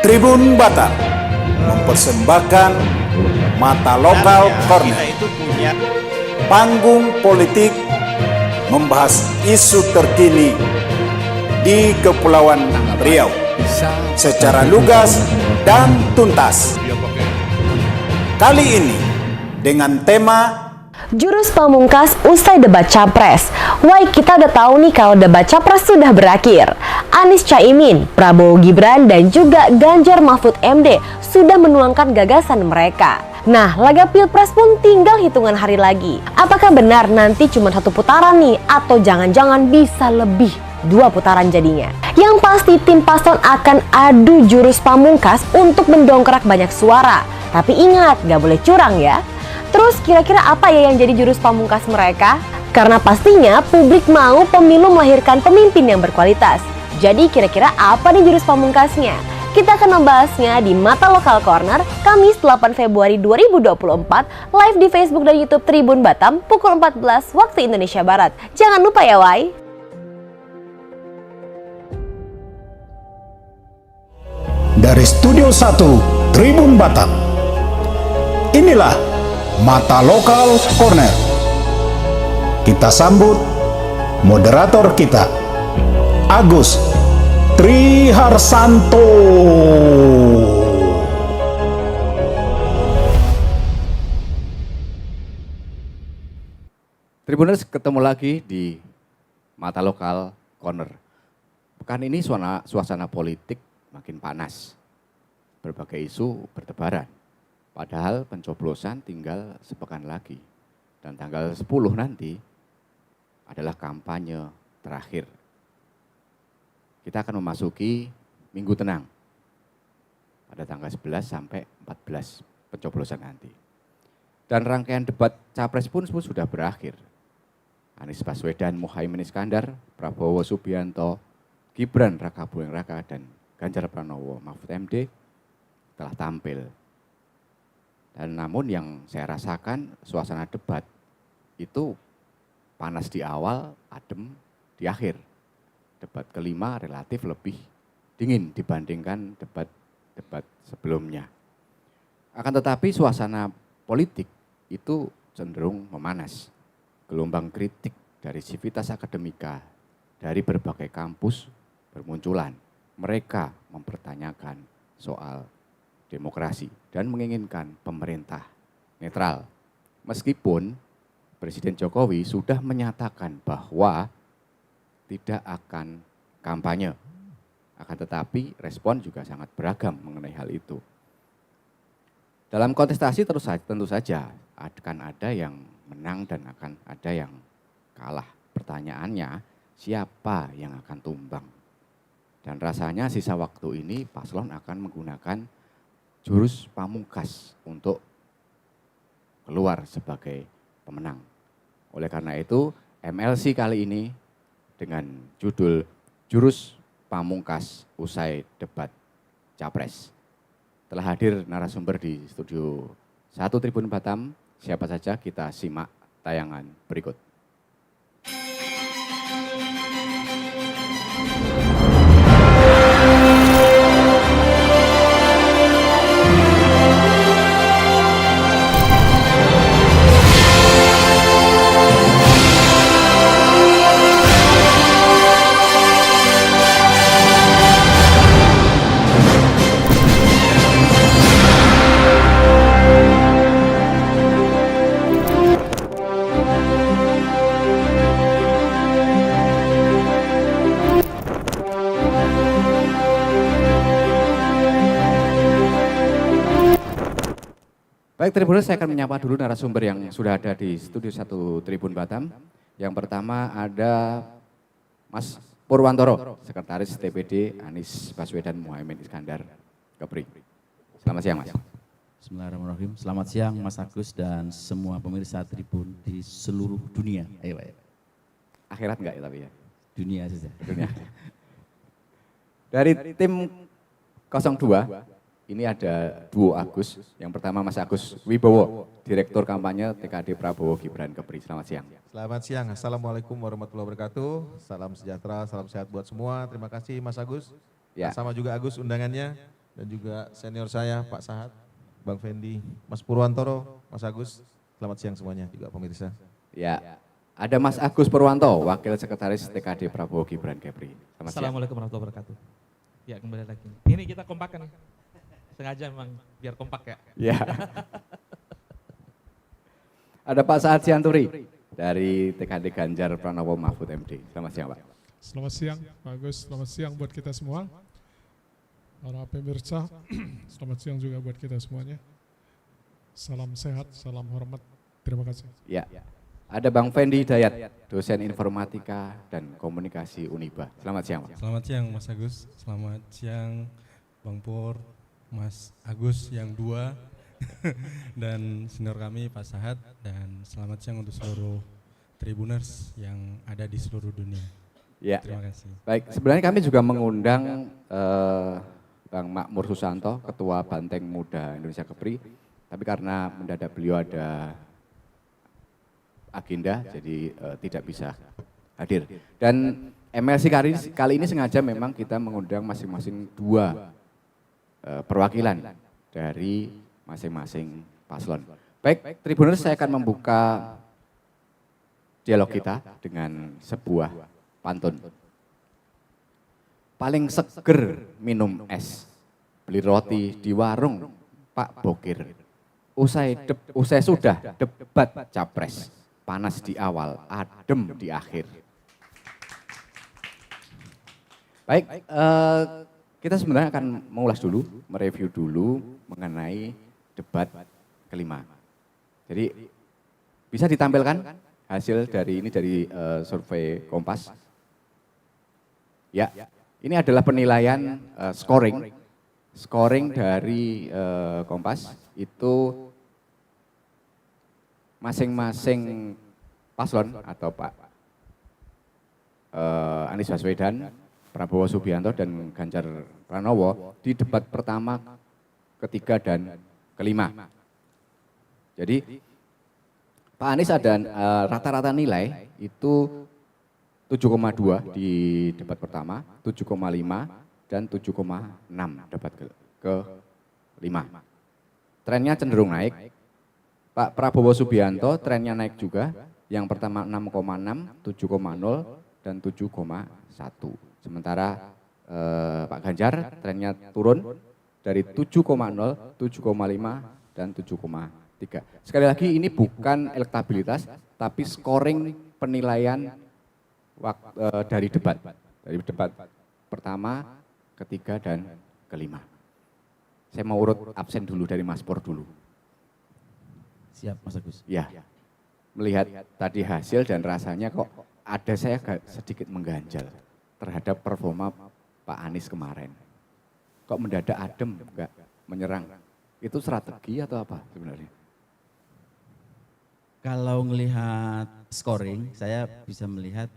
Tribun Batam mempersembahkan Mata Lokal Corner. Panggung politik membahas isu terkini di Kepulauan Riau secara lugas dan tuntas. Kali ini dengan tema Jurus pamungkas usai debat Capres. Wah, kita udah tahu nih kalau debat Capres sudah berakhir. Anies Caimin, Prabowo Gibran, dan juga Ganjar Mahfud MD sudah menuangkan gagasan mereka. Nah, laga Pilpres pun tinggal hitungan hari lagi. Apakah benar nanti cuma satu putaran nih? Atau jangan-jangan bisa lebih 2 putaran jadinya? Yang pasti tim paslon akan adu jurus pamungkas untuk mendongkrak banyak suara. Tapi ingat, gak boleh curang ya. Terus kira-kira apa ya yang jadi jurus pamungkas mereka? Karena pastinya publik mau pemilu melahirkan pemimpin yang berkualitas. Jadi kira-kira apa nih jurus pamungkasnya? Kita akan membahasnya di Mata Lokal Corner Kamis 8 Februari 2024 live di Facebook dan YouTube Tribun Batam pukul 14 waktu Indonesia Barat. Jangan lupa ya, Wai. dari Studio 1 Tribun Batam. Inilah Mata Lokal Corner. Kita sambut moderator kita, Agus Triharsanto. Tribuners, ketemu lagi di Mata Lokal Corner. Pekan ini suasana politik makin panas. Berbagai isu bertebaran. Padahal pencoblosan tinggal sepekan lagi. Dan tanggal 10 nanti adalah kampanye terakhir. Kita akan memasuki Minggu Tenang pada tanggal 11 sampai 14 pencoblosan nanti. Dan rangkaian debat Capres pun sudah berakhir. Anies Baswedan, Muhaimin Iskandar, Prabowo Subianto, Gibran Raka Buming Raka, dan Ganjar Pranowo Mahfud MD telah tampil. Dan namun yang saya rasakan suasana debat itu panas di awal, adem di akhir. Debat kelima relatif lebih dingin dibandingkan debat sebelumnya. Akan tetapi suasana politik itu cenderung memanas. Gelombang kritik dari sivitas akademika dari berbagai kampus bermunculan. Mereka mempertanyakan soal demokrasi dan menginginkan pemerintah netral. Meskipun Presiden Jokowi sudah menyatakan bahwa tidak akan kampanye. Akan tetapi respon juga sangat beragam mengenai hal itu. Dalam kontestasi tentu saja akan ada yang menang dan akan ada yang kalah. Pertanyaannya, siapa yang akan tumbang? Dan rasanya sisa waktu ini paslon akan menggunakan jurus pamungkas untuk keluar sebagai pemenang. Oleh karena itu, MLC kali ini dengan judul Jurus Pamungkas Usai Debat Capres. Telah hadir narasumber di studio 1 Tribun Batam. Siapa saja, kita simak tayangan berikut. Baik Tribuners, saya akan menyapa dulu narasumber yang sudah ada di studio 1 Tribun Batam. Yang pertama ada Mas Purwantoro, Sekretaris TPD Anies Baswedan Muhaimin Iskandar Kepri. Selamat siang Mas. Bismillahirrahmanirrahim. Selamat siang Mas Agus dan semua pemirsa Tribun di seluruh dunia. Ayo. Akhirat enggak ya tapi ya? Dunia saja. Dunia. Dari tim 02, ini ada duo Agus. Yang pertama Mas Agus Wibowo, Direktur Kampanye TKD Prabowo Gibran Kepri. Selamat siang. Selamat siang. Assalamualaikum warahmatullahi wabarakatuh. Salam sejahtera, salam sehat buat semua. Terima kasih Mas Agus. Ya. Sama juga Agus undangannya. dan juga senior saya Pak Sahat, Bang Fendi, Mas Purwantoro, Mas Agus. Selamat siang semuanya juga pemirsa. Ya, ada Mas Agus Purwanto, Wakil Sekretaris TKD Prabowo Gibran Kepri. Selamat siang. Assalamualaikum warahmatullahi wabarakatuh. Ya, kembali lagi. Ini kita kompak kan? Sengaja memang biar kompak ya. Ya. Ada Pak Saad Sianturi dari TKD Ganjar Pranowo Mahfud MD. Selamat siang, Pak. Selamat siang, Pak Agus. Selamat siang buat kita semua. Para pemirsa, selamat siang juga buat kita semuanya. Salam sehat, salam hormat. Terima kasih. Ya. Ada Bang Fendi Hidayat, dosen informatika dan komunikasi Uniba. Selamat siang, Pak. Selamat siang Mas Agus, selamat siang Bang Pur, Mas Agus yang dua, dan senior kami Pak Sahat, dan selamat siang untuk seluruh Tribuners yang ada di seluruh dunia. Ya. Terima kasih. Baik, sebenarnya kami juga mengundang Bang Makmur Susanto, Ketua Banteng Muda Indonesia Kepri, tapi karena mendadak beliau ada agenda, jadi tidak bisa hadir. Dan MLC kali ini sengaja memang kita mengundang masing-masing dua perwakilan dari masing-masing paslon. Baik, Tribuners, saya akan membuka dialog kita dengan sebuah pantun. Paling seger minum es, beli roti di warung Pak Bokir. Usai sudah debat capres, panas di awal, adem di akhir. Baik, kita sebenarnya akan mengulas dulu, mereview dulu mengenai debat kelima. Jadi bisa ditampilkan hasil dari ini dari survei Kompas. Ya, ini adalah penilaian scoring dari Kompas itu masing-masing paslon atau Pak Anies Baswedan, Prabowo Subianto dan Ganjar Pranowo di debat pertama, ketiga dan kelima. Jadi Pak Anies ada rata-rata nilai itu 7,2 di debat pertama, 7,5 dan 7,6 debat ke-5. Trennya cenderung naik. Pak Prabowo Subianto trennya naik juga, yang pertama 6,6, 7,0 dan 7,1. Sementara Pak Ganjar trennya turun dari 7,0, 7,5 dan 7,3. Sekali lagi ini bukan elektabilitas tapi scoring penilaian dari debat pertama, ketiga dan kelima. Saya mau urut absen dulu dari Mas Pur dulu. Siap Mas Agus. Ya, melihat tadi hasil dan rasanya kok ada saya sedikit mengganjal terhadap performa Pak Anies kemarin. Kok mendadak adem, enggak menyerang. Itu strategi atau apa sebenarnya? Kalau melihat scoring, saya bisa melihat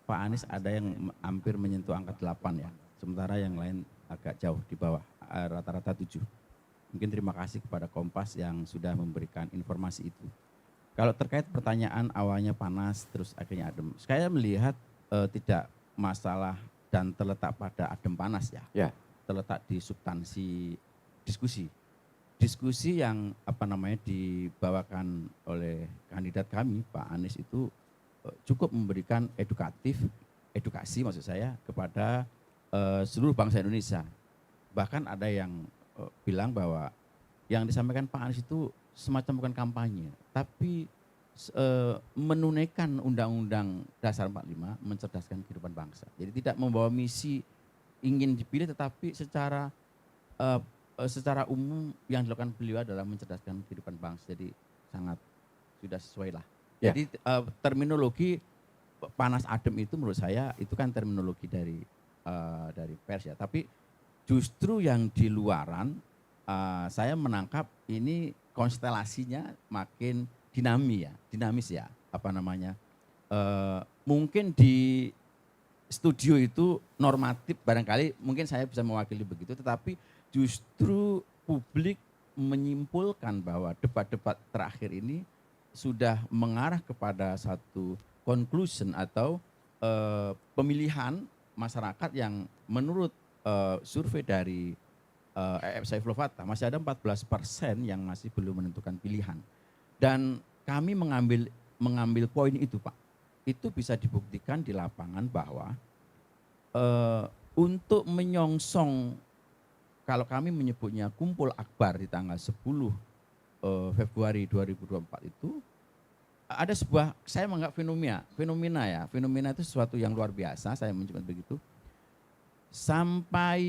Pak Anies ada yang hampir menyentuh angka 8 ya. Sementara yang lain agak jauh di bawah, rata-rata 7. Mungkin terima kasih kepada Kompas yang sudah memberikan informasi itu. Kalau terkait pertanyaan awalnya panas terus akhirnya adem, saya melihat tidak masalah dan terletak pada adem panas ya. Ya. Terletak di substansi diskusi. Diskusi yang dibawakan oleh kandidat kami Pak Anies itu cukup memberikan edukasi maksud saya kepada seluruh bangsa Indonesia. Bahkan ada yang bilang bahwa yang disampaikan Pak Anies itu semacam bukan kampanye, tapi menunaikan Undang-Undang Dasar 45 mencerdaskan kehidupan bangsa. Jadi tidak membawa misi ingin dipilih, tetapi secara umum yang dilakukan beliau adalah mencerdaskan kehidupan bangsa. Jadi sangat sudah sesuai lah. Ya. Jadi terminologi panas adem itu menurut saya itu kan terminologi dari pers ya. Tapi justru yang di luaran saya menangkap ini konstelasinya makin dinamis ya. Mungkin di studio itu normatif barangkali mungkin saya bisa mewakili begitu, tetapi justru publik menyimpulkan bahwa debat-debat terakhir ini sudah mengarah kepada satu conclusion atau pemilihan masyarakat yang menurut survei dari EF Saiful Fatah, masih ada 14% yang masih belum menentukan pilihan. Dan kami mengambil poin itu Pak. Itu bisa dibuktikan di lapangan bahwa untuk menyongsong, kalau kami menyebutnya kumpul akbar di tanggal 10 Februari 2024 itu, ada sebuah, saya menganggap fenomena itu sesuatu yang luar biasa, saya menyebut begitu. Sampai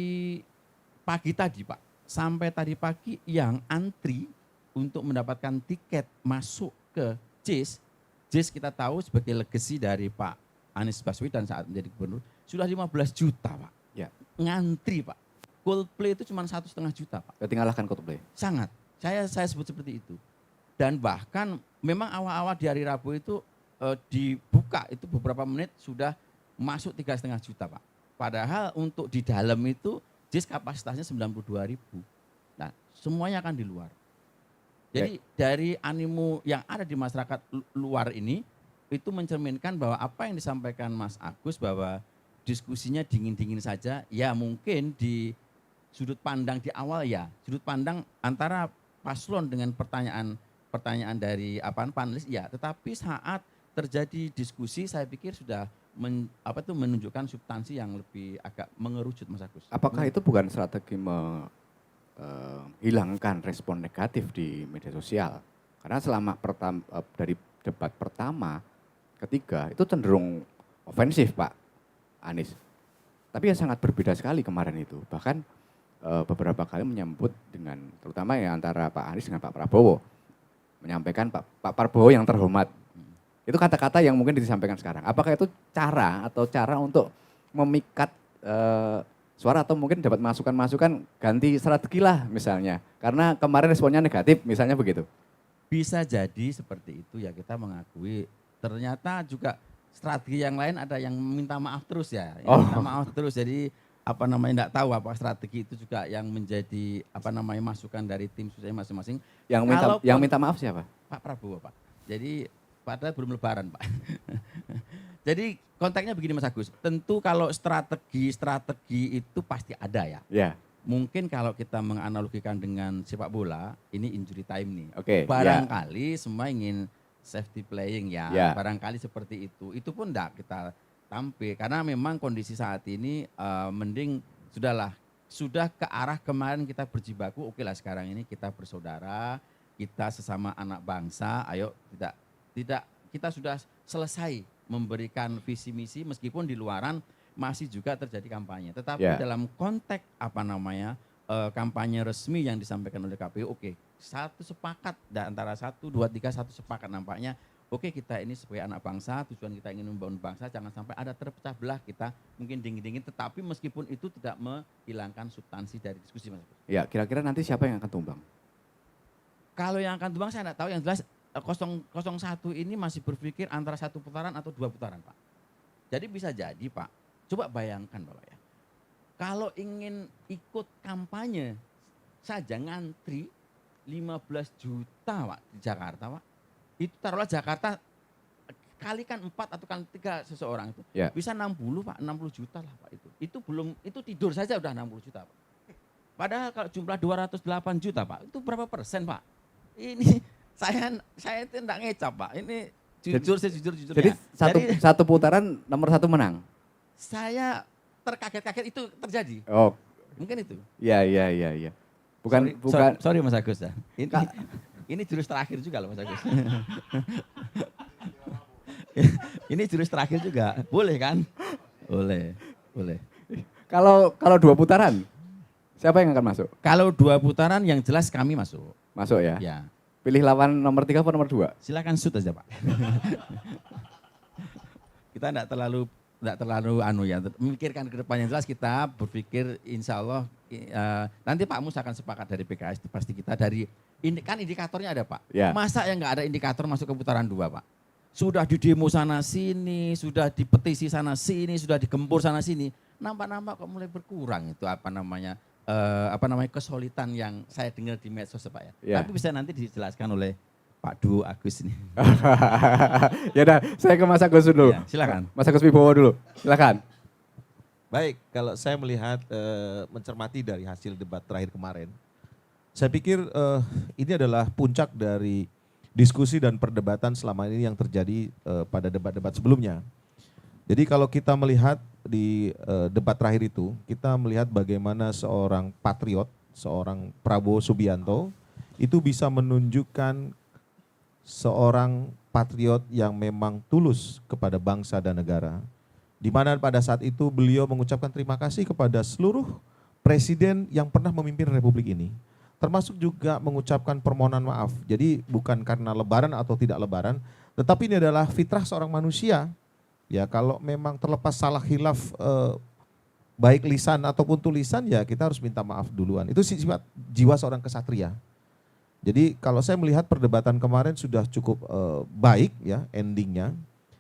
pagi tadi Pak, sampai tadi pagi yang antri untuk mendapatkan tiket masuk ke JIS kita tahu sebagai legacy dari Pak Anies Baswedan saat menjadi gubernur, sudah 15 juta Pak. Ya. Ngantri Pak. Coldplay itu cuma 1,5 juta Pak. Ketinggalkan Coldplay. Sangat, saya sebut seperti itu. Dan bahkan memang awal-awal di hari Rabu itu dibuka itu beberapa menit sudah masuk 3,5 juta Pak. Padahal untuk di dalam itu JIS kapasitasnya 92.000. Nah semuanya akan di luar. Jadi dari animo yang ada di masyarakat luar ini itu mencerminkan bahwa apa yang disampaikan Mas Agus bahwa diskusinya dingin-dingin saja, ya mungkin di sudut pandang di awal ya, sudut pandang antara paslon dengan pertanyaan dari panelis ya, tetapi saat terjadi diskusi saya pikir sudah menunjukkan substansi yang lebih agak mengerucut Mas Agus. Apakah itu bukan strategi menghilangkan respon negatif di media sosial? Karena selama dari debat pertama, ketiga itu cenderung ofensif Pak Anies. Tapi ya sangat berbeda sekali kemarin itu. Bahkan beberapa kali menyambut dengan, terutama ya antara Pak Anies dengan Pak Prabowo, menyampaikan Pak Prabowo yang terhormat. Itu kata-kata yang mungkin disampaikan sekarang. Apakah itu cara untuk memikat suara atau mungkin dapat masukan-masukan ganti strategi lah misalnya. Karena kemarin responnya negatif misalnya begitu. Bisa jadi seperti itu ya, kita mengakui. Ternyata juga strategi yang lain ada yang minta maaf terus ya. Minta maaf terus, jadi enggak tahu apa strategi itu juga yang menjadi masukan dari tim susahnya masing-masing. Yang minta maaf siapa? Pak Prabowo Pak. Jadi padahal belum lebaran Pak. Jadi konteksnya begini Mas Agus, tentu kalau strategi itu pasti ada ya. Ya. Mungkin kalau kita menganalogikan dengan sepak bola, ini injury time nih. Oke, barangkali semua ingin safety playing ya, barangkali seperti itu. Itu pun enggak kita tampil karena memang kondisi saat ini mending sudah ke arah kemarin kita berjibaku, oke lah sekarang ini kita bersaudara, kita sesama anak bangsa, ayo tidak kita sudah selesai memberikan visi misi meskipun di luaran masih juga terjadi kampanye. Tetapi dalam konteks kampanye resmi yang disampaikan oleh KPU, oke, satu sepakat antara 1, 2, 3 satu sepakat nampaknya. Oke, kita ini sebagai anak bangsa, tujuan kita ingin membangun bangsa, jangan sampai ada terpecah belah, kita mungkin dingin-dingin, tetapi meskipun itu tidak menghilangkan substansi dari diskusi Mas. Ya, kira-kira nanti siapa yang akan tumbang? Kalau yang akan tumbang saya tidak tahu, yang jelas 01 ini masih berpikir antara 1 putaran atau 2 putaran Pak. Jadi bisa jadi Pak, coba bayangkan Bapak ya, kalau ingin ikut kampanye saja ngantri 15 juta Pak di Jakarta Pak. Itu taruhlah Jakarta kalikan 4 atau kali 3 seseorang itu bisa 60 Pak, 60 juta lah Pak itu tidur saja udah 60 juta Pak. Padahal kalau jumlah 208 juta Pak, itu berapa persen Pak? Ini saya itu enggak ngecap Pak, ini jujur. Jadi satu putaran nomor 1 menang? Saya terkaget-kaget itu terjadi. Oh. Mungkin itu. Iya. Bukan. Sorry Mas Agus ya. Ini jurus terakhir juga loh Mas Agus. Ini jurus terakhir juga. Boleh kan? Boleh. Kalau 2 putaran, siapa yang akan masuk? Kalau 2 putaran yang jelas kami masuk. Masuk ya? Ya. Pilih lawan nomor 3 atau nomor 2? Silakan shoot aja Pak. Kita enggak terlalu memikirkan ke depan, yang jelas kita berpikir insya Allah nanti Pak Mus akan sepakat dari PKS, itu pasti kita dari kan indikatornya ada Pak. Masa yang nggak ada indikator masuk ke putaran 2 Pak? Sudah di demo sana sini, sudah di petisi sana sini, sudah digempur sana sini, nampak kok mulai berkurang itu kesulitan yang saya dengar di medsos Pak ya. Tapi bisa nanti dijelaskan oleh Pak Du Agus ini. Ya udah, saya ke Mas Agus dulu. Ya, silakan. Mas Agus Wibowo dulu, silakan. Baik, kalau saya melihat mencermati dari hasil debat terakhir kemarin, saya pikir ini adalah puncak dari diskusi dan perdebatan selama ini yang terjadi pada debat-debat sebelumnya. Jadi kalau kita melihat di debat terakhir itu, kita melihat bagaimana seorang patriot, seorang Prabowo Subianto itu bisa menunjukkan seorang patriot yang memang tulus kepada bangsa dan negara. Di mana pada saat itu beliau mengucapkan terima kasih kepada seluruh presiden yang pernah memimpin republik ini. Termasuk juga mengucapkan permohonan maaf. Jadi bukan karena lebaran atau tidak lebaran, tetapi ini adalah fitrah seorang manusia. Ya kalau memang terlepas salah khilaf baik lisan ataupun tulisan, ya kita harus minta maaf duluan. Itu sifat jiwa seorang kesatria. Jadi kalau saya melihat perdebatan kemarin sudah cukup baik ya endingnya.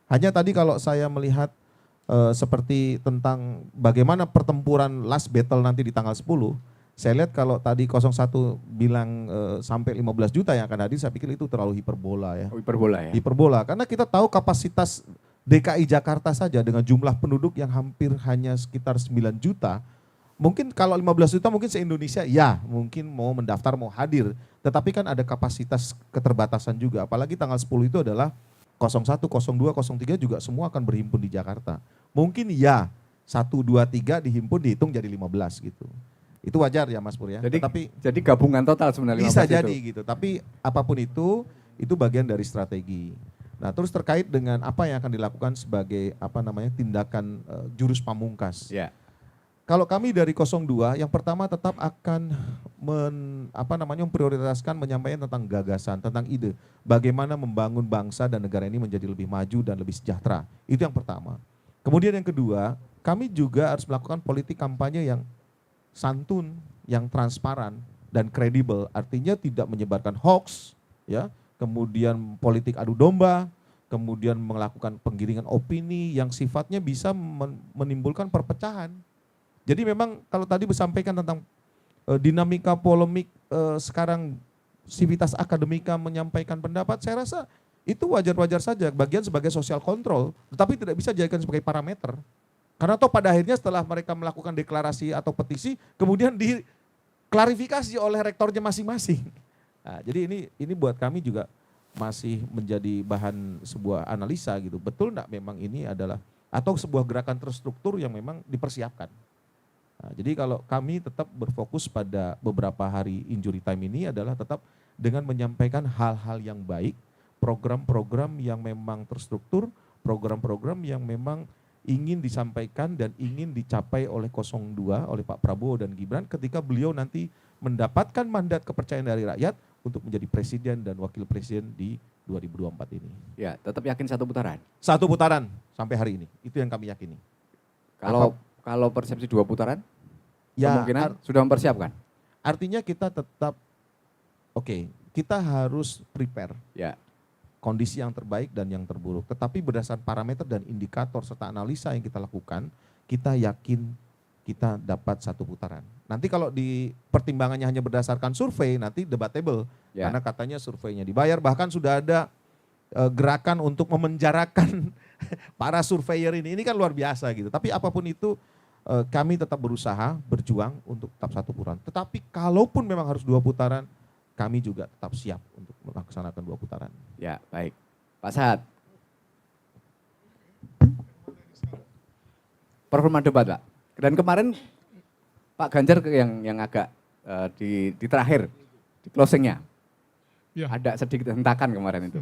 Hanya tadi kalau saya melihat seperti tentang bagaimana pertempuran last battle nanti di tanggal 10, saya lihat kalau tadi 01 bilang sampai 15 juta yang akan hadir, saya pikir itu terlalu hiperbola ya. Hiperbola ya. Hiperbola, karena kita tahu kapasitas DKI Jakarta saja dengan jumlah penduduk yang hampir hanya sekitar 9 juta. Mungkin kalau 15 juta mungkin se-Indonesia ya mungkin mau mendaftar, mau hadir. Tetapi kan ada kapasitas keterbatasan juga, apalagi tanggal 10 itu adalah 01, 02, 03 juga semua akan berhimpun di Jakarta. Mungkin ya 1, 2, 3 dihimpun dihitung jadi 15 gitu. Itu wajar ya Mas Pur ya. Jadi gabungan total sebenarnya 15 bisa itu. jadi gitu. Tapi apapun itu bagian dari strategi. Nah terus terkait dengan apa yang akan dilakukan sebagai tindakan jurus pamungkas. Ya. Kalau kami dari 02 yang pertama tetap akan memprioritaskan menyampaikan tentang gagasan, tentang ide. Bagaimana membangun bangsa dan negara ini menjadi lebih maju dan lebih sejahtera. Itu yang pertama. Kemudian yang kedua, kami juga harus melakukan politik kampanye yang santun, yang transparan dan kredibel. Artinya tidak menyebarkan hoax, ya, kemudian politik adu domba, kemudian melakukan penggiringan opini yang sifatnya bisa menimbulkan perpecahan. Jadi memang kalau tadi disampaikan tentang dinamika polemik sekarang Civitas Akademika menyampaikan pendapat, saya rasa itu wajar-wajar saja, bagian sebagai social control, tetapi tidak bisa dijadikan sebagai parameter. Karena toh pada akhirnya setelah mereka melakukan deklarasi atau petisi, kemudian diklarifikasi oleh rektornya masing-masing. Nah, jadi ini buat kami juga masih menjadi bahan sebuah analisa gitu. Betul enggak memang ini adalah atau sebuah gerakan terstruktur yang memang dipersiapkan. Nah, jadi kalau kami tetap berfokus pada beberapa hari injury time ini adalah tetap dengan menyampaikan hal-hal yang baik, program-program yang memang terstruktur, program-program yang memang ingin disampaikan dan ingin dicapai oleh 02, oleh Pak Prabowo dan Gibran ketika beliau nanti mendapatkan mandat kepercayaan dari rakyat untuk menjadi presiden dan wakil presiden di 2024 ini. Ya, tetap yakin satu putaran. Satu putaran sampai hari ini, itu yang kami yakini. Kalau persepsi 2 putaran, ya, kemungkinan sudah mempersiapkan. Artinya kita tetap, kita harus prepare. Ya. Kondisi yang terbaik dan yang terburuk. Tetapi berdasarkan parameter dan indikator serta analisa yang kita lakukan, kita yakin kita dapat satu putaran. Nanti kalau di pertimbangannya hanya berdasarkan survei, nanti debatable. Ya. Karena katanya surveinya dibayar, bahkan sudah ada gerakan untuk memenjarakan para surveyor ini. Ini kan luar biasa gitu. Tapi apapun itu, kami tetap berusaha, berjuang untuk tetap satu putaran. Tetapi kalaupun memang harus 2 putaran, kami juga tetap siap untuk melaksanakan 2 putaran. Ya, baik. Pak Sahat. Performa debat, Pak. Dan kemarin Pak Ganjar yang agak di terakhir, di closingnya. Ya. Ada sedikit hentakan kemarin itu.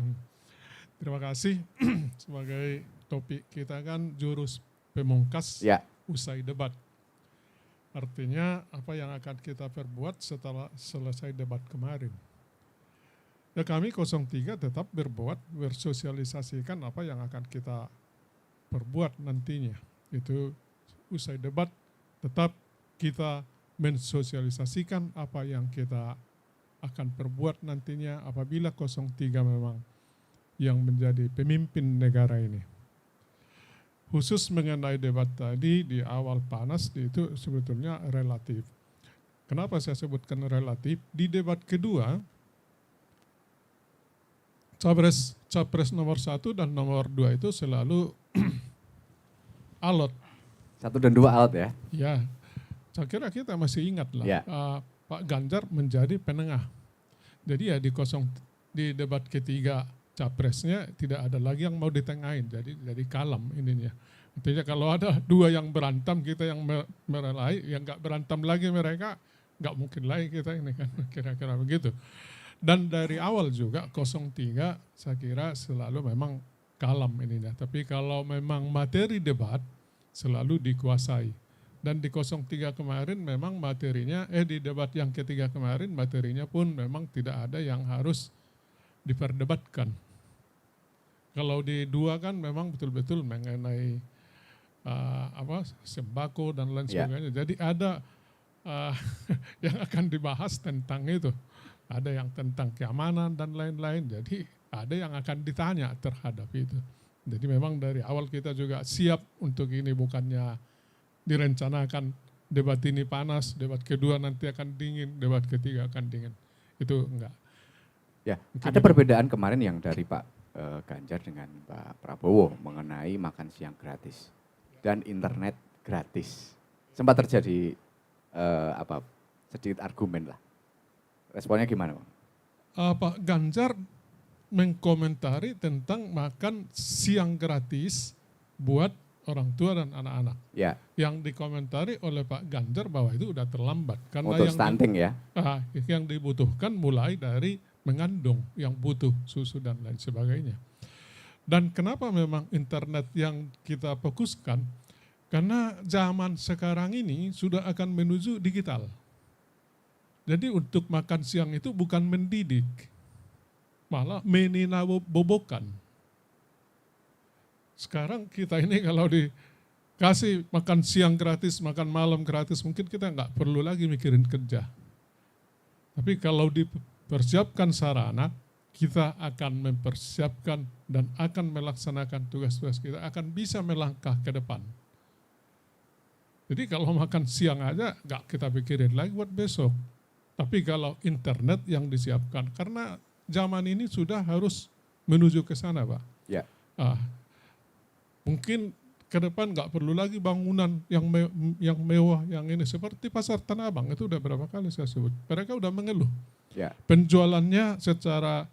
Terima kasih. Sebagai topik kita kan jurus pemungkas Ya. usai debat. Artinya apa yang akan kita perbuat setelah selesai debat kemarin. Ya kami 03 tetap bersosialisasikan apa yang akan kita perbuat nantinya. Itu usai debat tetap kita mensosialisasikan apa yang kita akan perbuat nantinya apabila 03 memang yang menjadi pemimpin negara ini. Khusus mengenai debat tadi di awal panas itu sebetulnya relatif. Kenapa saya sebutkan relatif? Di debat kedua, capres nomor 1 dan nomor 2 itu selalu alot 1 dan 2 out ya. Ya, saya kira kita masih ingat lah, Ya. Pak Ganjar menjadi penengah. Jadi ya di debat ketiga capresnya tidak ada lagi yang mau ditengahin, jadi kalem ininya. Artinya kalau ada dua yang berantem, kita yang merelai, yang nggak berantem lagi mereka, nggak mungkin lagi kita ini kan, kira-kira begitu. Dan dari awal juga 03 saya kira selalu memang kalem ininya. Tapi kalau memang materi debat selalu dikuasai. Dan di 03 kemarin memang materinya, di debat yang ketiga kemarin materinya pun memang tidak ada yang harus diperdebatkan. Kalau di 2 kan memang betul-betul mengenai sembako dan lain sebagainya. Jadi ada yang akan dibahas tentang itu. Ada yang tentang keamanan dan lain-lain. Jadi ada yang akan ditanya terhadap itu. Jadi memang dari awal kita juga siap untuk ini, bukannya direncanakan debat ini panas, debat kedua nanti akan dingin, debat ketiga akan dingin. Itu enggak. Ya, Mungkin ada itu. perbedaan kemarin yang dari Pak Ganjar dengan Pak Prabowo mengenai makan siang gratis dan internet gratis. Sempat terjadi sedikit argumen lah. Responnya gimana, Bang? Pak Ganjar mengkomentari tentang makan siang gratis buat orang tua dan anak-anak. Ya, Yang dikomentari oleh Pak Ganjar bahwa itu udah terlambat. Karena untuk stunting ya. yang dibutuhkan mulai dari mengandung, yang butuh susu dan lain sebagainya. Dan kenapa memang internet yang kita fokuskan? Karena zaman sekarang ini sudah akan menuju digital. Jadi untuk makan siang itu bukan mendidik, malah meninabobokan. Sekarang kita ini kalau dikasih makan siang gratis, makan malam gratis, mungkin kita nggak perlu lagi mikirin kerja. Tapi kalau dipersiapkan sarana, kita akan mempersiapkan dan akan melaksanakan tugas-tugas kita, akan bisa melangkah ke depan. Jadi kalau makan siang aja nggak kita pikirin lagi buat besok. Tapi kalau internet yang disiapkan, karena zaman ini sudah harus menuju ke sana, Pak. Ya. Mungkin ke depan nggak perlu lagi bangunan yang mewah, yang ini. Seperti Pasar Tanah Abang, itu udah berapa kali saya sebut. Mereka udah mengeluh. Ya. Penjualannya secara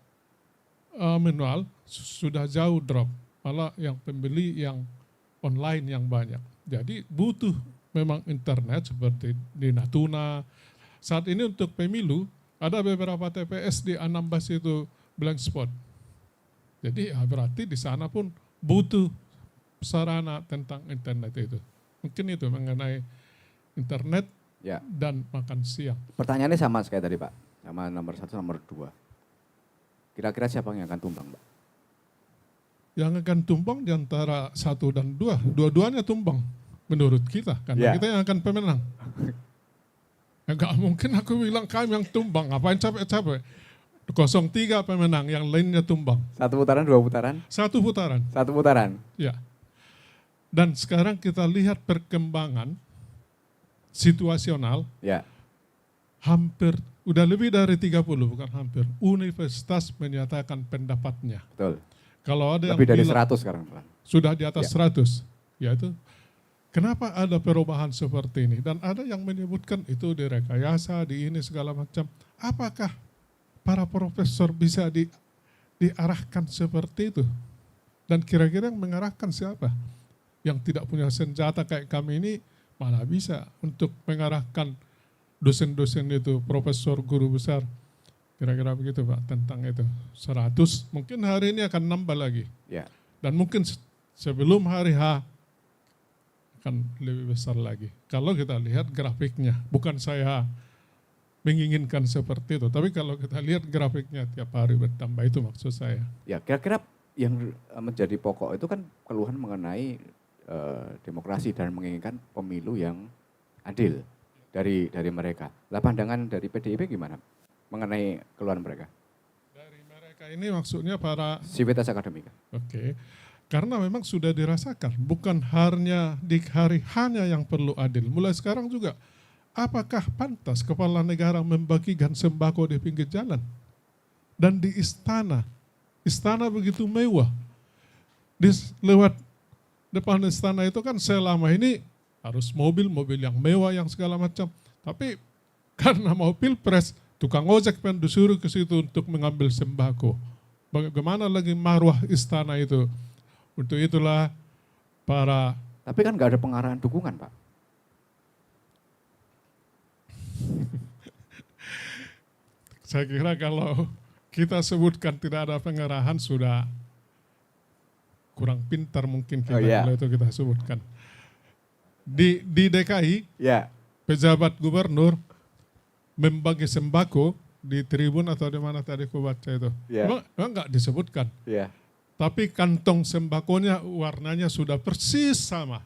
manual sudah jauh drop. Malah yang pembeli yang online yang banyak. Jadi butuh memang internet seperti di Natuna. Saat ini untuk pemilu, ada beberapa TPS di Anambas itu blank spot. Jadi berarti di sana pun butuh sarana tentang internet itu. Mungkin itu mengenai internet Ya. dan makan siang. Pertanyaannya sama sekali tadi, Pak. Sama nomor 1, nomor 2. Kira-kira siapa yang akan tumbang, Pak? Yang akan tumbang di antara 1 dan 2. Dua-duanya tumbang menurut kita. Karena kita yang akan pemenang. Enggak mungkin aku bilang kami yang tumbang. Ngapain capek-capek? 03 pemenang, yang lainnya tumbang. 1 putaran, 2 putaran? 1 putaran. 1 putaran. Ya. Dan sekarang kita lihat perkembangan situasional, Ya. hampir, udah lebih dari 30, bukan hampir, universitas menyatakan pendapatnya. Betul. Kalau ada Lebih yang dari bilang 100 sekarang, Pak. sudah di atas 100, yaitu kenapa ada perubahan seperti ini? Dan ada yang menyebutkan itu direkayasa, di ini segala macam. Apakah para profesor bisa diarahkan seperti itu? Dan kira-kira yang mengarahkan siapa? Yang tidak punya senjata kayak kami ini malah bisa untuk mengarahkan dosen-dosen itu, profesor, guru besar. Kira-kira begitu, Pak, tentang itu. 100, mungkin hari ini akan nambah lagi. Ya. Dan mungkin sebelum hari H akan lebih besar lagi. Kalau kita lihat grafiknya, bukan saya menginginkan seperti itu, tapi kalau kita lihat grafiknya tiap hari bertambah, itu maksud saya. Ya, kira-kira yang menjadi pokok itu kan keluhan mengenai demokrasi dan menginginkan pemilu yang adil dari mereka. Lah pandangan dari PDIP gimana mengenai keluhan mereka? Dari mereka ini maksudnya para Civitas Akademika. Oke. Karena memang sudah dirasakan, bukan hanya di hari hanya yang perlu adil. Mulai sekarang juga, apakah pantas kepala negara membagikan sembako di pinggir jalan? Dan di istana begitu mewah. Lewat depan istana itu kan selama ini harus mobil yang mewah yang segala macam. Tapi karena mau pilpres, tukang ojek pengen disuruh ke situ untuk mengambil sembako. Bagaimana lagi marwah istana itu? Untuk itulah para... Tapi kan nggak ada pengarahan dukungan, Pak. Saya kira kalau kita sebutkan tidak ada pengarahan sudah kurang pintar mungkin kita kalau itu kita sebutkan. Di DKI, pejabat gubernur membagi sembako di tribun atau di mana tadi aku baca itu. Memang nggak disebutkan. Tapi kantong sembakonya warnanya sudah persis sama.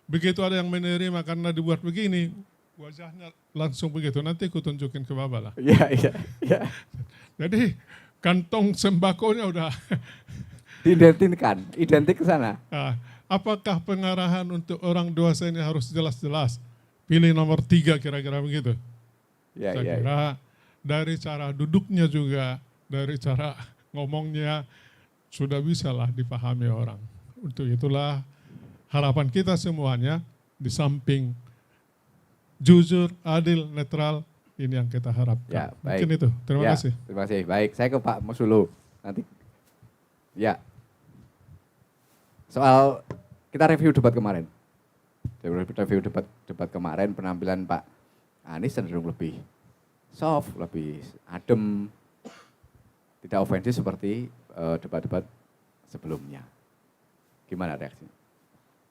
Begitu ada yang menerima karena dibuat begini, wajahnya langsung begitu. Nanti aku tunjukin ke Bapak lah. Jadi kantong sembakonya udah identik ke sana. Apakah pengarahan untuk orang dewasa ini harus jelas-jelas? Pilih nomor 3 kira-kira begitu. Saya kira dari cara duduknya juga, dari cara ngomongnya sudah bisa lah dipahami orang. Untuk itulah harapan kita semuanya di samping jujur, adil, netral, ini yang kita harapkan. Baik. Mungkin itu. Terima kasih. Terima kasih. Baik, saya ke Pak Musulu. Nanti. Soal kita review debat kemarin. Review debat kemarin, penampilan Pak Anies cenderung lebih soft, lebih adem, tidak ofensif seperti debat-debat sebelumnya. Gimana reaksinya?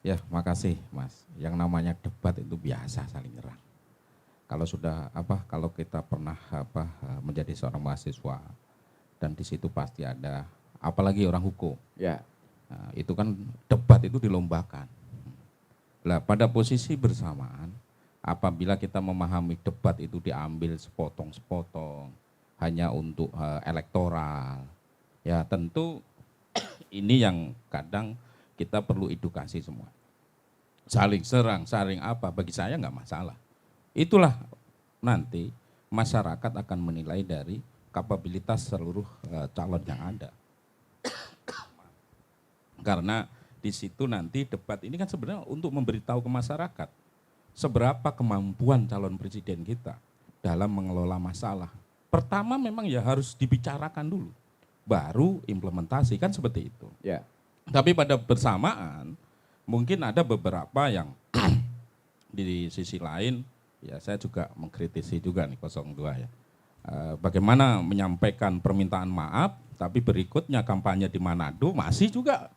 Ya, makasih Mas. Yang namanya debat itu biasa saling nyerang. Kalau sudah kalau kita pernah menjadi seorang mahasiswa dan di situ pasti ada, apalagi orang hukum. Nah, itu kan debat itu dilombakan. Nah, pada posisi bersamaan, apabila kita memahami debat itu diambil sepotong-sepotong hanya untuk elektoral, ya tentu ini yang kadang kita perlu edukasi semua. Saling serang, saling bagi saya nggak masalah. Itulah nanti masyarakat akan menilai dari kapabilitas seluruh calon yang ada. Karena di situ nanti debat ini kan sebenarnya untuk memberitahu ke masyarakat seberapa kemampuan calon presiden kita dalam mengelola masalah. Pertama memang ya harus dibicarakan dulu, baru implementasi, kan seperti itu. Tapi pada bersamaan mungkin ada beberapa yang di sisi lain ya saya juga mengkritisi juga nih 02 ya. Bagaimana menyampaikan permintaan maaf tapi berikutnya kampanye di Manado masih juga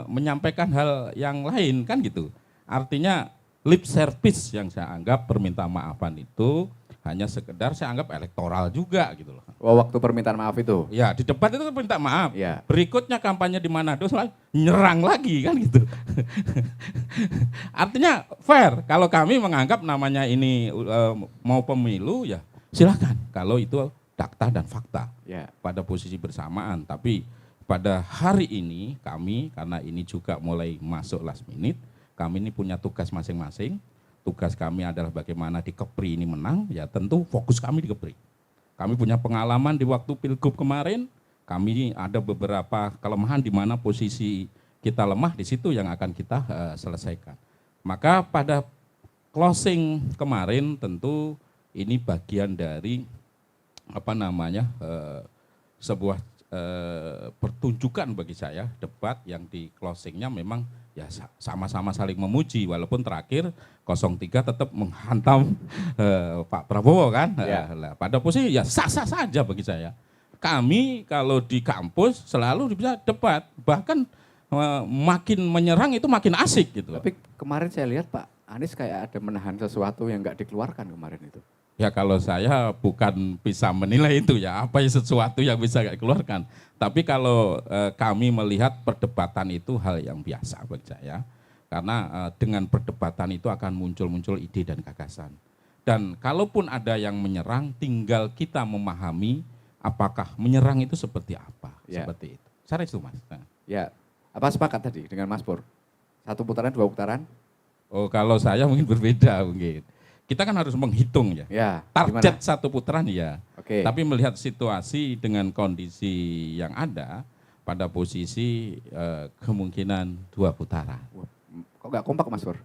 menyampaikan hal yang lain kan gitu. Artinya lip service yang saya anggap permintaan maafan itu hanya sekedar saya anggap elektoral juga gitu loh. Waktu permintaan maaf itu? Ya di debat itu minta maaf. Berikutnya kampanye di Manado nyerang lagi kan gitu. Artinya fair. Kalau kami menganggap namanya ini mau pemilu ya silakan. Kalau itu fakta dan fakta pada posisi bersamaan. Tapi pada hari ini kami karena ini juga mulai masuk last minute, kami ini punya tugas masing-masing. Tugas kami adalah bagaimana di Kepri ini menang, ya tentu fokus kami di Kepri. Kami punya pengalaman di waktu Pilgub kemarin, kami ada beberapa kelemahan di mana posisi kita lemah, di situ yang akan kita selesaikan. Maka pada closing kemarin tentu ini bagian dari sebuah pertunjukan bagi saya, debat yang di closingnya memang ya sama-sama saling memuji walaupun terakhir 03 tetap menghantam Pak Prabowo kan. Pada posisi ya sah-sah saja bagi saya. Kami kalau di kampus selalu bisa debat, bahkan makin menyerang itu makin asik gitu. Tapi kemarin saya lihat Pak Anies kayak ada menahan sesuatu yang nggak dikeluarkan kemarin itu. Ya kalau saya bukan bisa menilai itu ya, apa yang sesuatu yang bisa nggak dikeluarkan. Tapi kalau kami melihat perdebatan itu hal yang biasa bagi saya. Karena dengan perdebatan itu akan muncul-muncul ide dan gagasan. Dan kalaupun ada yang menyerang, tinggal kita memahami apakah menyerang itu seperti apa. Seperti itu. Saya itu Mas. Ya, apa sepakat tadi dengan Mas Pur? 1 putaran, 2 putaran? Oh kalau saya mungkin berbeda mungkin. Kita kan harus menghitung ya. Target gimana? 1 putaran ya. Tapi melihat situasi dengan kondisi yang ada, pada posisi kemungkinan 2 putaran. Kok nggak kompak Mas Pur?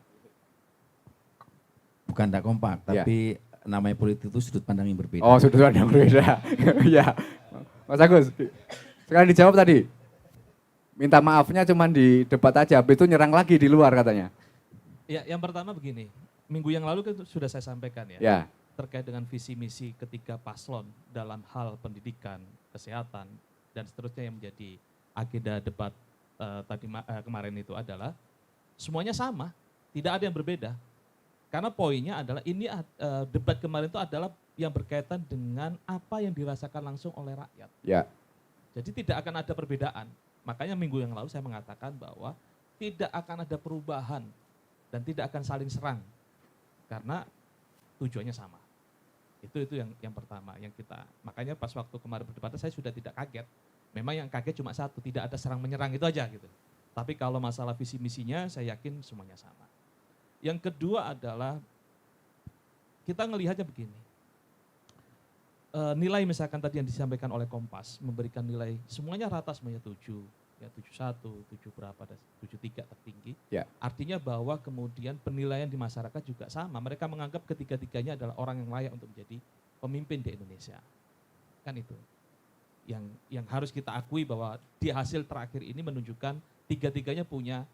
Bukan tidak kompak, Ya. tapi namanya politik itu sudut pandang yang berbeda. Oh, sudut pandang berbeda. Ya. Mas Agus, sekarang dijawab tadi. Minta maafnya cuma di debat aja, habis itu nyerang lagi di luar katanya. Ya, yang pertama begini, minggu yang lalu kan sudah saya sampaikan ya, Ya, terkait dengan visi misi ketiga paslon dalam hal pendidikan, kesehatan, dan seterusnya yang menjadi agenda debat kemarin itu adalah semuanya sama, tidak ada yang berbeda. Karena poinnya adalah ini debat kemarin itu adalah yang berkaitan dengan apa yang dirasakan langsung oleh rakyat. ya. Jadi tidak akan ada perbedaan. Makanya minggu yang lalu saya mengatakan bahwa tidak akan ada perubahan dan tidak akan saling serang karena tujuannya sama. Itu yang pertama yang kita. Makanya pas waktu kemarin berdebat saya sudah tidak kaget. Memang yang kaget cuma satu, tidak ada serang menyerang itu aja gitu. Tapi kalau masalah visi misinya saya yakin semuanya sama. Yang kedua adalah kita ngelihatnya begini. Nilai misalkan tadi yang disampaikan oleh Kompas memberikan nilai semuanya rata semuanya 7, ya 71, 7 berapa, 73 tertinggi. Ya. Artinya bahwa kemudian penilaian di masyarakat juga sama. Mereka menganggap ketiga-tiganya adalah orang yang layak untuk menjadi pemimpin di Indonesia. Kan itu. Yang harus kita akui bahwa di hasil terakhir ini menunjukkan tiga-tiganya punya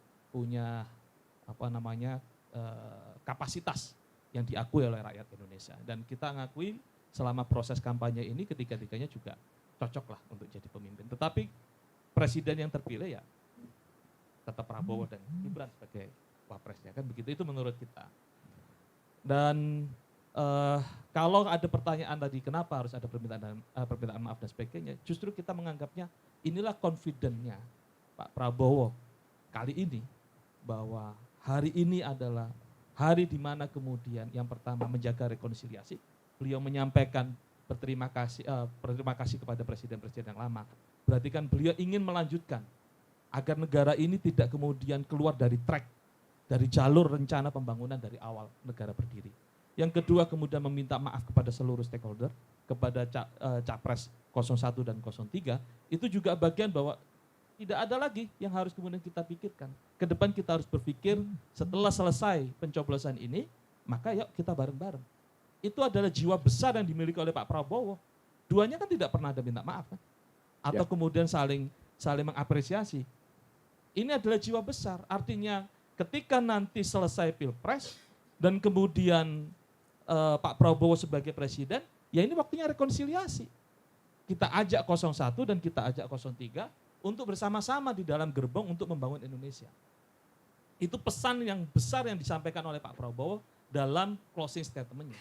kapasitas yang diakui oleh rakyat Indonesia. Dan kita ngakui selama proses kampanye ini ketiga-tiganya juga cocok lah untuk jadi pemimpin. Tetapi presiden yang terpilih ya tetap Prabowo dan Gibran sebagai wapresnya, kan begitu, itu menurut kita. Dan kalau ada pertanyaan tadi kenapa harus ada permintaan maaf dan sebagainya, justru kita menganggapnya inilah confident-nya Pak Prabowo kali ini bahwa hari ini adalah hari di mana kemudian yang pertama menjaga rekonsiliasi. Beliau menyampaikan berterima kasih kepada presiden-presiden yang lama. Berarti kan beliau ingin melanjutkan agar negara ini tidak kemudian keluar dari track, dari jalur rencana pembangunan dari awal negara berdiri. Yang kedua kemudian meminta maaf kepada seluruh stakeholder, kepada Capres 01 dan 03, itu juga bagian bahwa tidak ada lagi yang harus kemudian kita pikirkan. Ke depan kita harus berpikir setelah selesai pencoblosan ini, maka yuk kita bareng-bareng. Itu adalah jiwa besar yang dimiliki oleh Pak Prabowo. Duanya kan tidak pernah ada minta maaf kan? Atau kemudian saling mengapresiasi. Ini adalah jiwa besar, artinya ketika nanti selesai Pilpres dan kemudian Pak Prabowo sebagai presiden, ya ini waktunya rekonsiliasi. Kita ajak 01 dan kita ajak 03 untuk bersama-sama di dalam gerbong untuk membangun Indonesia. Itu pesan yang besar yang disampaikan oleh Pak Prabowo dalam closing statement-nya.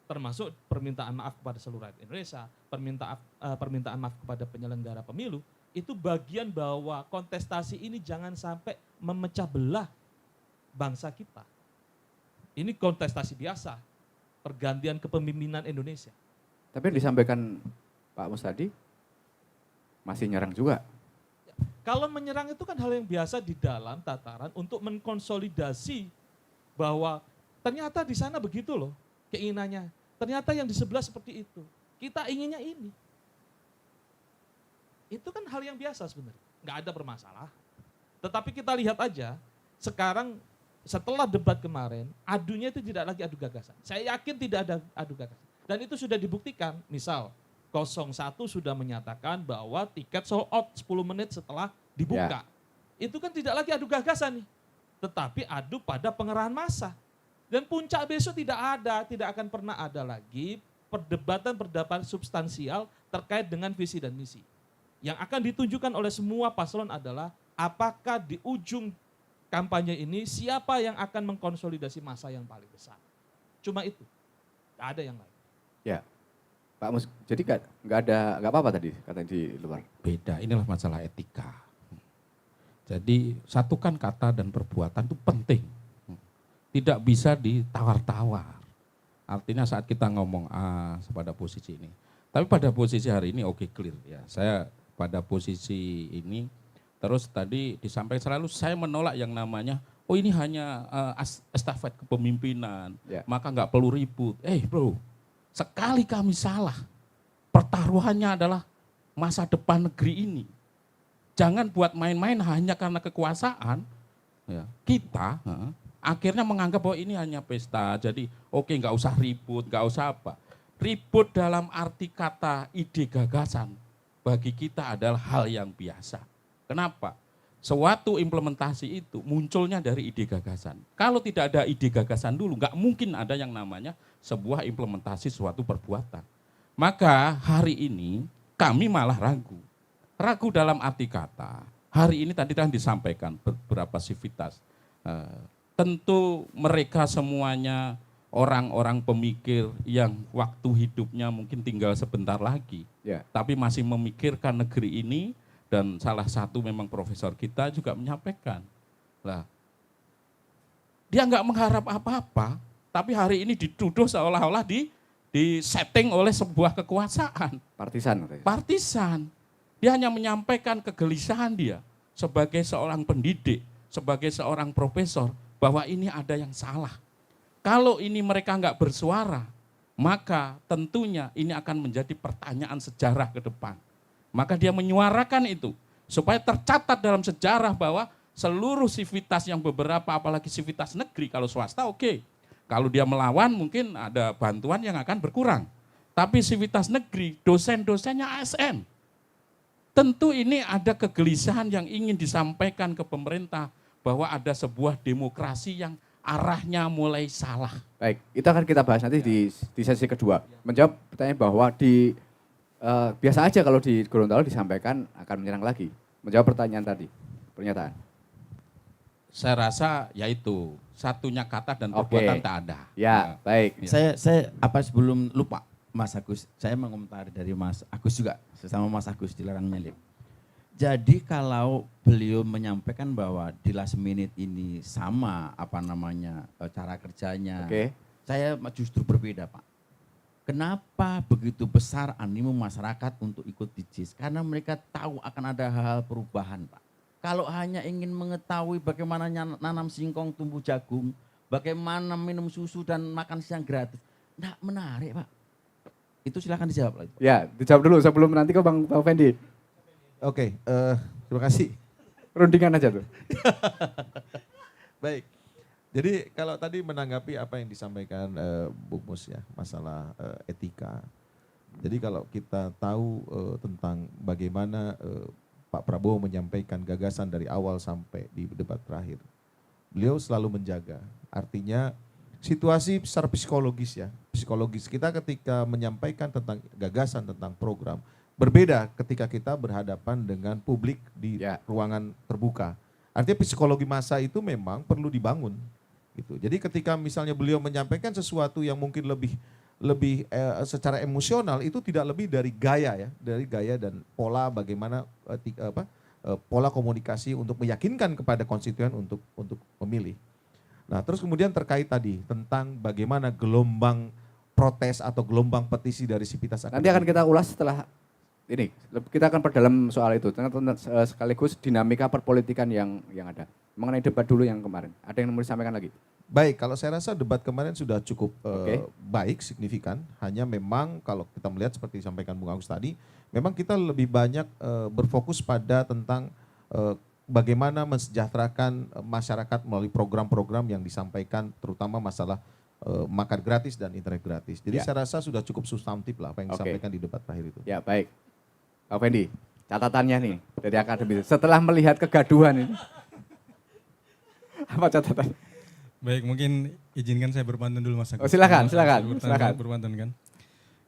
Termasuk permintaan maaf kepada seluruh rakyat Indonesia, permintaan maaf kepada penyelenggara pemilu, itu bagian bahwa kontestasi ini jangan sampai memecah belah bangsa kita. Ini kontestasi biasa, pergantian kepemimpinan Indonesia. Tapi yang disampaikan Pak Mus tadi masih nyerang juga. Kalau menyerang itu kan hal yang biasa di dalam tataran untuk mengkonsolidasi bahwa ternyata di sana begitu loh keinginannya. Ternyata yang di sebelah seperti itu. Kita inginnya ini. Itu kan hal yang biasa sebenarnya. Nggak ada bermasalah. Tetapi kita lihat aja, sekarang setelah debat kemarin, adunya itu tidak lagi adu gagasan. Saya yakin tidak ada adu gagasan. Dan itu sudah dibuktikan. Misal, 01 sudah menyatakan bahwa tiket sold out 10 menit setelah dibuka. Ya. Itu kan tidak lagi adu gagasan nih. Tetapi adu pada pengerahan massa. Dan puncak besok tidak akan pernah ada lagi perdebatan substansial terkait dengan visi dan misi. Yang akan ditunjukkan oleh semua paslon adalah apakah di ujung kampanye ini siapa yang akan mengkonsolidasi massa yang paling besar. Cuma itu, nggak ada yang lain. Ya, Pak Mus, jadi nggak apa-apa tadi katanya di luar. Beda, inilah masalah etika. Jadi satukan kata dan perbuatan itu penting. Tidak bisa ditawar-tawar. Artinya saat kita ngomong pada posisi ini. Tapi pada posisi hari ini oke, clear ya. Saya pada posisi ini terus tadi disampaikan selalu saya menolak yang namanya ini hanya estafet kepemimpinan. Ya. Maka nggak perlu ribut. Bro, sekali kami salah. Pertaruhannya adalah masa depan negeri ini. Jangan buat main-main hanya karena kekuasaan. Ya, kita akhirnya menganggap bahwa ini hanya pesta, jadi oke nggak usah ribut, nggak usah apa. Ribut dalam arti kata ide gagasan bagi kita adalah hal yang biasa. Kenapa? Suatu implementasi itu munculnya dari ide gagasan. Kalau tidak ada ide gagasan dulu, nggak mungkin ada yang namanya sebuah implementasi suatu perbuatan. Maka hari ini kami malah ragu. Ragu dalam arti kata, hari ini tadi kan disampaikan beberapa sivitas. Tentu mereka semuanya orang-orang pemikir yang waktu hidupnya mungkin tinggal sebentar lagi. Ya. Tapi masih memikirkan negeri ini. Dan salah satu memang profesor kita juga menyampaikan, lah dia nggak mengharap apa-apa, tapi hari ini dituduh seolah-olah di setting oleh sebuah kekuasaan. Partisan. Partisan. Dia hanya menyampaikan kegelisahan dia sebagai seorang pendidik, sebagai seorang profesor, bahwa ini ada yang salah. Kalau ini mereka nggak bersuara, maka tentunya ini akan menjadi pertanyaan sejarah ke depan. Maka dia menyuarakan itu supaya tercatat dalam sejarah bahwa seluruh sivitas yang beberapa, apalagi sivitas negeri, kalau swasta oke. Kalau dia melawan mungkin ada bantuan yang akan berkurang. Tapi sivitas negeri, dosen-dosennya ASN. Tentu ini ada kegelisahan yang ingin disampaikan ke pemerintah bahwa ada sebuah demokrasi yang arahnya mulai salah. Baik, itu akan kita bahas nanti di sesi kedua. Menjawab pertanyaan bahwa biasa aja kalau di Gorontalo disampaikan akan menyerang lagi. Menjawab pertanyaan tadi, pernyataan. Saya rasa yaitu satunya kata dan perbuatan tak ada. Ya, baik. Saya sebelum lupa Mas Agus, saya mengomentari dari Mas Agus juga, sesama Mas Agus di Larang Milik. Jadi kalau beliau menyampaikan bahwa di last minute ini sama cara kerjanya, saya justru berbeda, Pak. Kenapa begitu besar animo masyarakat untuk ikut di JIS? Karena mereka tahu akan ada hal-hal perubahan, Pak. Kalau hanya ingin mengetahui bagaimana nanam singkong, tumbuh jagung, bagaimana minum susu dan makan siang gratis, enggak menarik, Pak. Itu silakan dijawab. Ya, dijawab dulu sebelum nanti ke Bang Fendi. Oke, terima kasih. Rundingan aja tuh. Baik. Jadi kalau tadi menanggapi apa yang disampaikan Bung Mus ya, masalah etika. Jadi kalau kita tahu tentang bagaimana Pak Prabowo menyampaikan gagasan dari awal sampai di debat terakhir. Beliau selalu menjaga, artinya situasi secara psikologis ya. Psikologis kita ketika menyampaikan tentang gagasan, tentang program, berbeda ketika kita berhadapan dengan publik di ruangan terbuka. Artinya psikologi massa itu memang perlu dibangun. Gitu. Jadi ketika misalnya beliau menyampaikan sesuatu yang mungkin lebih secara emosional, itu tidak lebih dari gaya dan pola bagaimana pola komunikasi untuk meyakinkan kepada konstituen untuk memilih. Nah, terus kemudian terkait tadi tentang bagaimana gelombang protes atau gelombang petisi dari sivitas akademik. Nanti akan kita ulas setelah ini. Kita akan perdalam soal itu, sekaligus dinamika perpolitikan yang ada. Mengenai debat dulu yang kemarin, ada yang mau disampaikan lagi? Baik, kalau saya rasa debat kemarin sudah cukup baik, signifikan. Hanya memang kalau kita melihat seperti disampaikan Bung Agus tadi, memang kita lebih banyak berfokus pada tentang bagaimana mensejahterakan masyarakat melalui program-program yang disampaikan, terutama masalah makan gratis dan internet gratis. Jadi saya rasa sudah cukup substantif lah apa yang disampaikan di debat terakhir itu. Ya, baik. Pak Fendi, catatannya nih dari akademisi. Setelah melihat kegaduhan ini, apa catatan? Baik, mungkin izinkan saya berpantun dulu Mas Agus. Oh, silakan. Berpantun kan.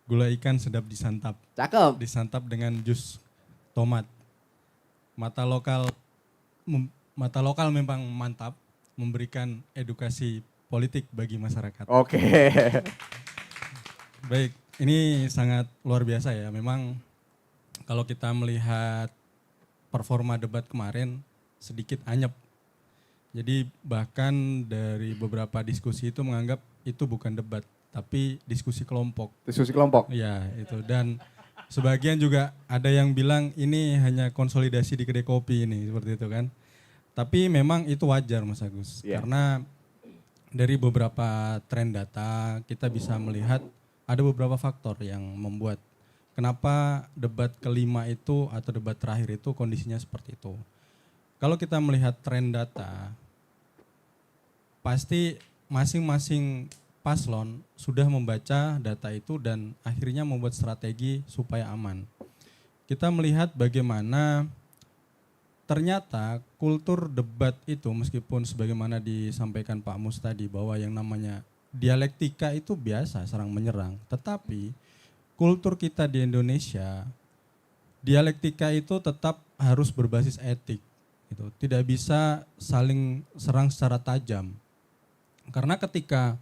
Gula ikan sedap disantap. Cakep. Disantap dengan jus tomat. Mata lokal memang mantap, memberikan edukasi politik bagi masyarakat. Oke. Baik, ini sangat luar biasa ya. Memang kalau kita melihat performa debat kemarin sedikit anyep. Jadi bahkan dari beberapa diskusi itu menganggap itu bukan debat, tapi diskusi kelompok. Diskusi kelompok? Iya, itu. Dan sebagian juga ada yang bilang ini hanya konsolidasi di kedai kopi ini, seperti itu kan. Tapi memang itu wajar Mas Agus, karena dari beberapa tren data kita bisa melihat ada beberapa faktor yang membuat kenapa debat kelima itu atau debat terakhir itu kondisinya seperti itu. Kalau kita melihat tren data, pasti masing-masing paslon sudah membaca data itu dan akhirnya membuat strategi supaya aman. Kita melihat bagaimana ternyata kultur debat itu, meskipun sebagaimana disampaikan Pak Mus tadi bahwa yang namanya dialektika itu biasa serang menyerang, tetapi kultur kita di Indonesia, dialektika itu tetap harus berbasis etik, gitu. Tidak bisa saling serang secara tajam. Karena ketika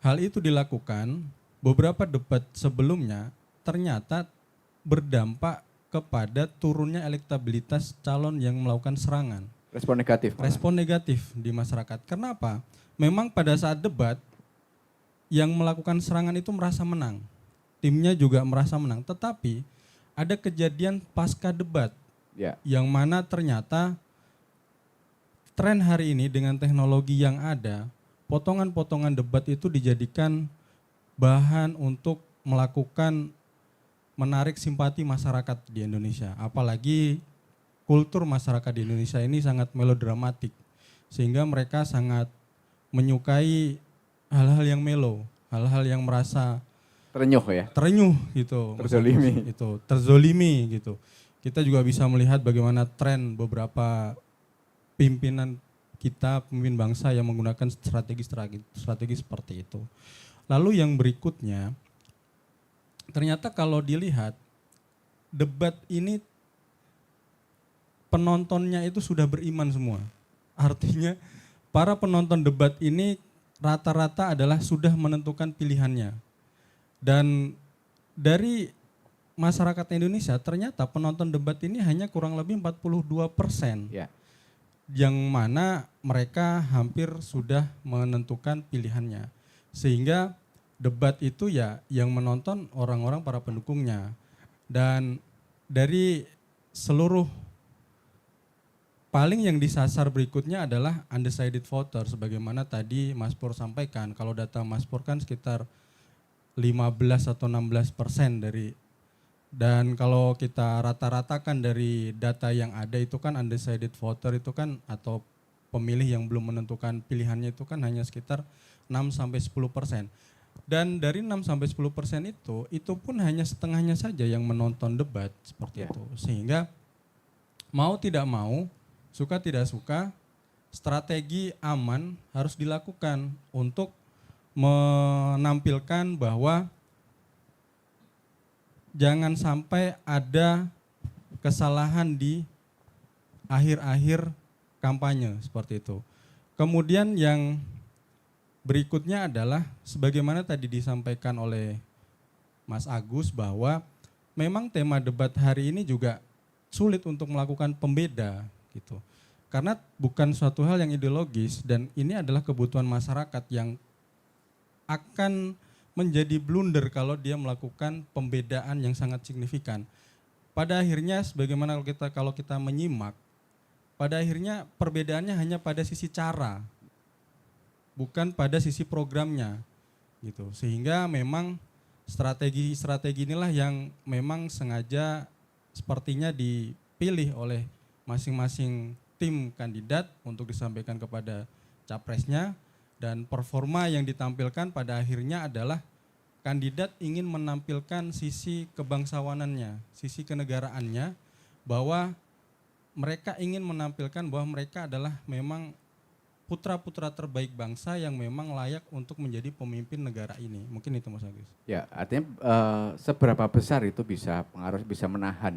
hal itu dilakukan, beberapa debat sebelumnya ternyata berdampak kepada turunnya elektabilitas calon yang melakukan serangan. Respon negatif. Respon negatif di masyarakat. Kenapa? Memang pada saat debat, yang melakukan serangan itu merasa menang. Timnya juga merasa menang. Tetapi ada kejadian pasca debat. Ya. Yang mana ternyata tren hari ini dengan teknologi yang ada, potongan-potongan debat itu dijadikan bahan untuk melakukan menarik simpati masyarakat di Indonesia. Apalagi kultur masyarakat di Indonesia ini sangat melodramatik. Sehingga mereka sangat menyukai hal-hal yang melo, hal-hal yang merasa Terenyuh ya. terenyuh gitu. Terzolimi. Gitu, terzolimi gitu. Kita juga bisa melihat bagaimana tren beberapa pimpinan kita, pemimpin bangsa yang menggunakan strategi seperti itu. Lalu yang berikutnya, ternyata kalau dilihat debat ini penontonnya itu sudah beriman semua. Artinya para penonton debat ini rata-rata adalah sudah menentukan pilihannya. Dan dari masyarakat Indonesia ternyata penonton debat ini hanya kurang lebih 42%. Ya. Yang mana mereka hampir sudah menentukan pilihannya. Sehingga debat itu ya yang menonton orang-orang para pendukungnya. Dan dari seluruh paling yang disasar berikutnya adalah undecided voter. Sebagaimana tadi Mas Pur sampaikan, kalau data Mas Pur kan sekitar 15 atau 16% dari, dan kalau kita rata-ratakan dari data yang ada itu kan undecided voter itu kan atau pemilih yang belum menentukan pilihannya itu kan hanya sekitar 6-10%. Dan dari 6-10% itu pun hanya setengahnya saja yang menonton debat seperti itu. Sehingga mau tidak mau, suka tidak suka, strategi aman harus dilakukan untuk menampilkan bahwa jangan sampai ada kesalahan di akhir-akhir kampanye seperti itu. Kemudian yang berikutnya adalah sebagaimana tadi disampaikan oleh Mas Agus bahwa memang tema debat hari ini juga sulit untuk melakukan pembeda gitu. Karena bukan suatu hal yang ideologis dan ini adalah kebutuhan masyarakat yang akan menjadi blunder kalau dia melakukan pembedaan yang sangat signifikan. Pada akhirnya sebagaimana kalau kita menyimak, pada akhirnya perbedaannya hanya pada sisi cara, bukan pada sisi programnya gitu. Sehingga memang strategi inilah yang memang sengaja sepertinya dipilih oleh masing-masing tim kandidat untuk disampaikan kepada capresnya, dan performa yang ditampilkan pada akhirnya adalah kandidat ingin menampilkan sisi kebangsawanannya, sisi kenegaraannya, bahwa mereka ingin menampilkan bahwa mereka adalah memang putra-putra terbaik bangsa yang memang layak untuk menjadi pemimpin negara ini. Mungkin itu Mas Agus. Ya, artinya seberapa besar itu bisa pengaruh, bisa menahan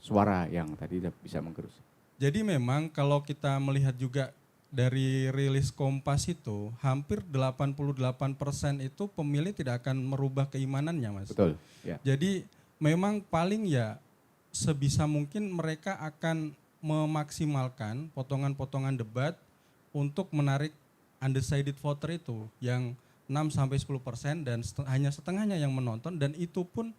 suara yang tadi bisa menggerus. Jadi memang kalau kita melihat juga dari rilis Kompas itu, hampir 88% itu pemilih tidak akan merubah keimanannya, Mas. Betul. Ya. Jadi memang paling ya sebisa mungkin mereka akan memaksimalkan potongan-potongan debat untuk menarik undecided voter itu yang 6-10% dan hanya setengahnya yang menonton, dan itu pun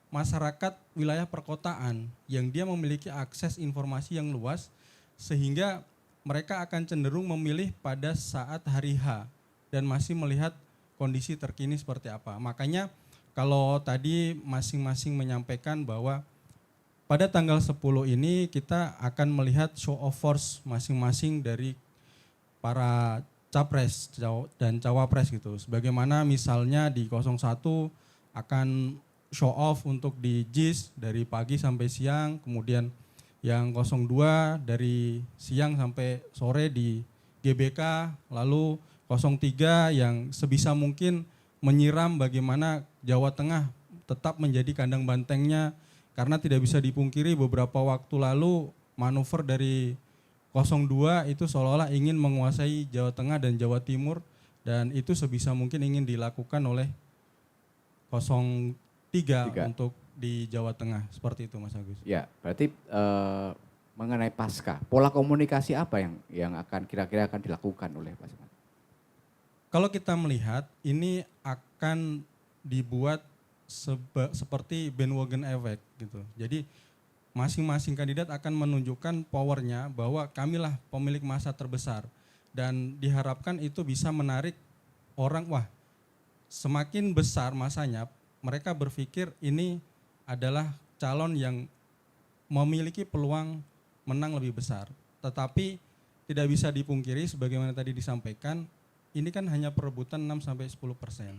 masyarakat wilayah perkotaan yang dia memiliki akses informasi yang luas sehingga mereka akan cenderung memilih pada saat hari H dan masih melihat kondisi terkini seperti apa. Makanya kalau tadi masing-masing menyampaikan bahwa pada tanggal 10 ini kita akan melihat show of force masing-masing dari para capres dan cawapres gitu. Sebagaimana misalnya di 01 akan show off untuk di JIS dari pagi sampai siang, kemudian yang 02 dari siang sampai sore di GBK, lalu 03 yang sebisa mungkin menyiram bagaimana Jawa Tengah tetap menjadi kandang bantengnya, karena tidak bisa dipungkiri beberapa waktu lalu manuver dari 02 itu seolah-olah ingin menguasai Jawa Tengah dan Jawa Timur, dan itu sebisa mungkin ingin dilakukan oleh 03 untuk di Jawa Tengah. Seperti itu Mas Agus. Ya, berarti mengenai pasca, pola komunikasi apa yang akan kira-kira akan dilakukan oleh pasangan? Kalau kita melihat ini akan dibuat seperti bandwagon effect gitu. Jadi masing-masing kandidat akan menunjukkan powernya bahwa kamilah pemilik massa terbesar, dan diharapkan itu bisa menarik orang, wah semakin besar masanya mereka berpikir ini adalah calon yang memiliki peluang menang lebih besar. Tetapi tidak bisa dipungkiri sebagaimana tadi disampaikan, ini kan hanya perebutan 6-10%.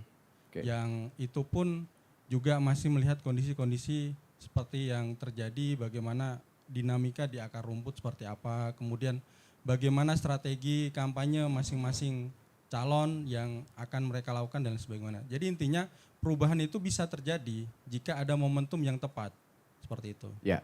Oke. Yang itu pun juga masih melihat kondisi-kondisi seperti yang terjadi, bagaimana dinamika di akar rumput seperti apa, kemudian bagaimana strategi kampanye masing-masing calon yang akan mereka lakukan dan sebagainya. Jadi intinya perubahan itu bisa terjadi jika ada momentum yang tepat, seperti itu. Ya,